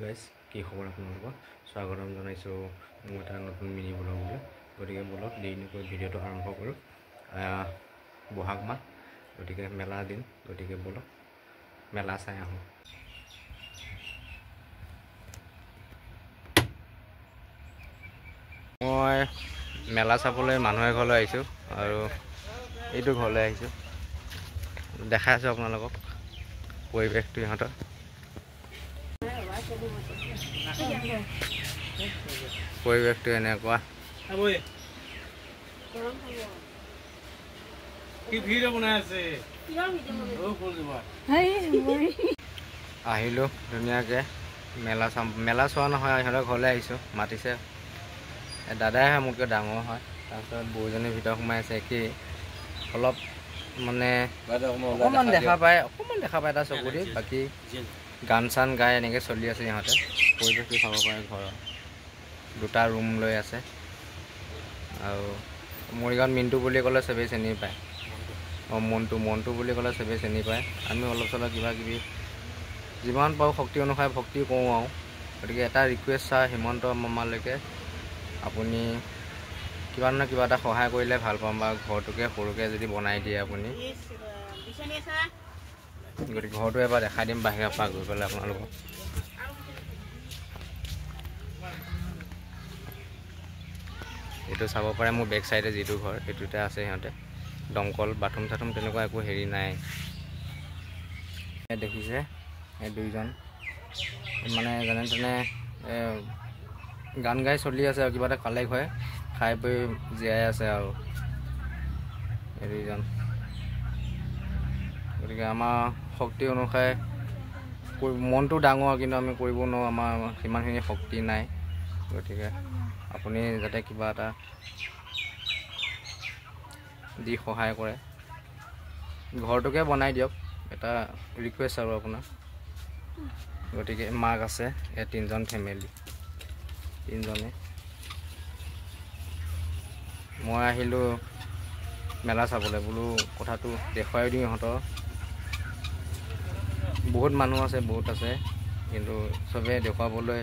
Guys, কি খবৰ আপোনালোকৰ? স্বাগতম জনাইছোঁ মোৰ এটা নতুন মিনি ব্লগলৈ। গতিকে বলক দেৰি নকৰি ভিডিঅ'টো আৰম্ভ কৰোঁ। বহাগ মাহ, গতিকে মেলা দিন, গতিকে বলক মেলা চাই আহোঁ। মই মেলা চাবলৈ মানুহ এঘৰলৈ আহিছোঁ আৰু এইটো ঘৰলৈ আহিছোঁ। দেখাই আছোঁ আপোনালোকক পৰিৱেশটো ইহঁতৰ। পৰিৱেশটো এনেকুৱা। আহিলোঁ ধুনীয়াকৈ মেলা চাম। মেলা চোৱা নহয়, ইহঁতৰ ঘৰলৈ আহিছোঁ, মাতিছে। দাদাই হয়, মোতকৈ ডাঙৰ হয়। তাৰপিছত বৌজনীৰ ভিতৰত সোমাই আছে, একেই অলপ মানে অকণমান দেখা পায় এটা চকুদি। বাকী গান চান গাই এনেকৈ চলি আছে সিহঁতে। পৰিৱেশটো চাব পাৰে ঘৰৰ। দুটা ৰুম লৈ আছে আৰু মৰিগাঁৱত মিণ্টু বুলি ক'লে চবেই চিনি পায়। মনটো বুলি ক'লে চবেই চিনি পায়। আমি অলপ চলপ কিবা কিবি যিমান পাৰোঁ শক্তি অনুসাৰে ভক্তি কৰোঁ আৰু। গতিকে এটা ৰিকুৱেষ্ট ছাৰ হিমন্ত মামালৈকে, আপুনি কিবা নহয় কিবা এটা সহায় কৰিলে ভাল পাম, বা ঘৰটোকে সৰুকৈ যদি বনাই দিয়ে আপুনি। গতিকে ঘৰটো এবাৰ দেখাই দিম বাহিৰৰ পৰা গৈ পেলাই আপোনালোকক। এইটো চাব পাৰে মোৰ বেক চাইডে যিটো ঘৰ, সেইটোতে আছে সিহঁতে। দমকল বাথৰুম চাথৰুম তেনেকুৱা একো হেৰি নাই। দেখিছে এই দুইজন মানে যেনে তেনে গান গাই চলি আছে আৰু কিবা এটা কালেক্ট হয়, খাই বৈ জীয়াই আছে আৰু এই দুইজন। গতিকে আমাৰ শক্তি অনুসাৰে মনটো ডাঙৰ, কিন্তু আমি কৰিব নোৱাৰোঁ, আমাৰ সিমানখিনি শক্তি নাই। গতিকে আপুনি যাতে কিবা এটা দি সহায় কৰে, ঘৰটোকে বনাই দিয়ক, এটা ৰিকুৱেষ্ট আৰু আপোনাৰ। গতিকে মাক আছে, এই তিনিজন ফেমিলি, তিনিজনে। মই আহিলোঁ মেলা চাবলৈ, বোলো কথাটো দেখুৱাই দিওঁ ইহঁতৰ। বহুত মানুহ আছে, বহুত আছে, কিন্তু চবেই দেখুৱাবলৈ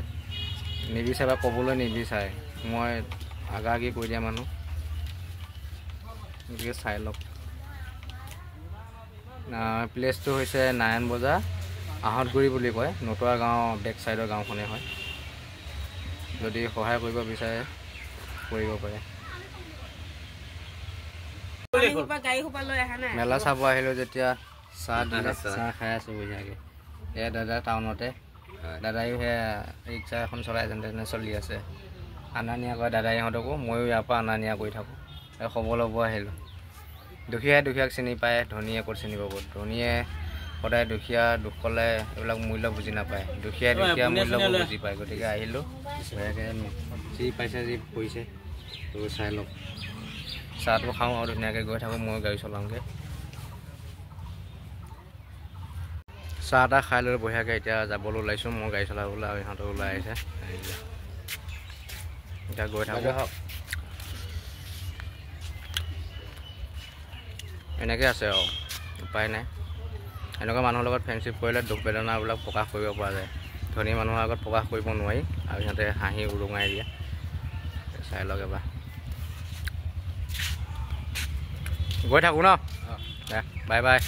নিবিচাৰে বা ক'বলৈ নিবিচাৰে। মই আগাগি কৈ দিয়া মানুহ, গতিকে চাই লওক। প্লেচটো হৈছে নাৰায়ণ বজাৰ, আহঁতগুৰি বুলি কয়, নতুৱা গাঁও বেক চাইডৰ গাঁওখনেই হয়। যদি সহায় কৰিব বিচাৰে কৰিব পাৰে। মেলা চাব আহিলোঁ যেতিয়া চাহ খাই আছোঁ বঢ়িয়াকৈ। এয়া দাদা টাউনতে, দাদাইও সেয়া ৰিক্সা এখন চলাই যেনে তেনে চলি আছে। অনা নিয়া কৰে দাদাই ইহঁতকো, ময়ো ইয়াৰ পৰা অনা নিয়া কৰি থাকোঁ। খবৰ ল'ব আহিলোঁ। দুখীয়াই দুখীয়াক চিনি পায়, ধনীয়ে ক'ত চিনি পাব। ধনীয়ে সদায় দুখীয়া দুখ ক'লে এইবিলাক মূল্য বুজি নাপায়, দুখীয়াই দুখীয়া মূল্যবোৰ বুজি পায়। গতিকে আহিলোঁ ধুনীয়াকৈ, যি পাইছে যি কৰিছে সেইবোৰ চাই লওক। চাহটো খাওঁ আৰু ধুনীয়াকৈ গৈ থাকোঁ, ময়ো গাড়ী চলাওঁগৈ। চাহ তাহ খাই লৈ বঢ়িয়াকৈ এতিয়া যাবলৈ ওলাইছোঁ, মই গাড়ী চলাবলৈ, আৰু ইহঁতৰ ওলাই আহিছে। এতিয়া গৈ থাকোঁ। এনেকৈ আছে আৰু উপায় নাই। এনেকুৱা মানুহৰ লগত ফ্ৰেণ্ডশ্বিপ কৰিলে দুখ বেদনাবিলাক প্ৰকাশ কৰিব পৰা যায়। ধনী মানুহৰ আগত প্ৰকাশ কৰিব নোৱাৰি, আৰু সিহঁতে হাঁহি উৰুঙাই দিয়ে। চাই লওক এবাৰ। গৈ থাকোঁ ন, বাই বাই।